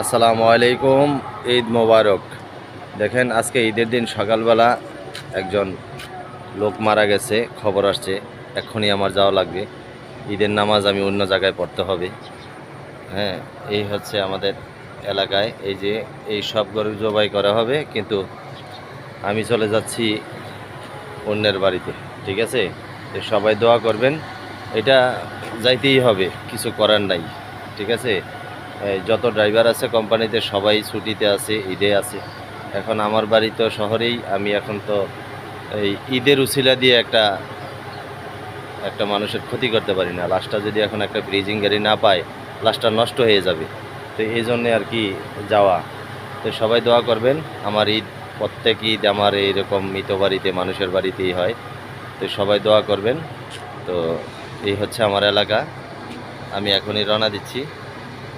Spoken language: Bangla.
আসসালামু আলাইকুম। ঈদ মোবারক। দেখেন আজকে ঈদের দিন সকালবেলা একজন লোক মারা গেছে, খবর আসছে। এক্ষুনি আমার যাওয়া লাগবে। ঈদের নামাজ আমি অন্য জায়গায় পড়তে হবে। হ্যাঁ, এই হচ্ছে আমাদের এলাকায় এই যে এই সব গরু জবাই করা হবে, কিন্তু আমি চলে যাচ্ছি অন্যের বাড়িতে। ঠিক আছে, তো সবাই দোয়া করবেন। এটা যাইতেই হবে, কিছু করার নাই। ঠিক আছে, এই যত ড্রাইভার আছে কোম্পানিতে সবাই ছুটিতে আছে, ঈদে আছে। এখন আমার বাড়ি তো শহরেই, আমি এখন তো এই ঈদের উছিলা দিয়ে একটা একটা মানুষের ক্ষতি করতে পারি না। লাশটা যদি এখন একটা ব্রিজিং গাড়ি না পায়, লাশটা নষ্ট হয়ে যাবে। তো এই জন্যে আর কি যাওয়া। তো সবাই দোয়া করবেন। আমার ঈদ, প্রত্যেক ঈদ আমার এইরকম মৃত বাড়িতে, মানুষের বাড়িতেই হয়। তো সবাই দোয়া করবেন। তো এই হচ্ছে আমার এলাকা। আমি এখনই রওনা দিচ্ছি।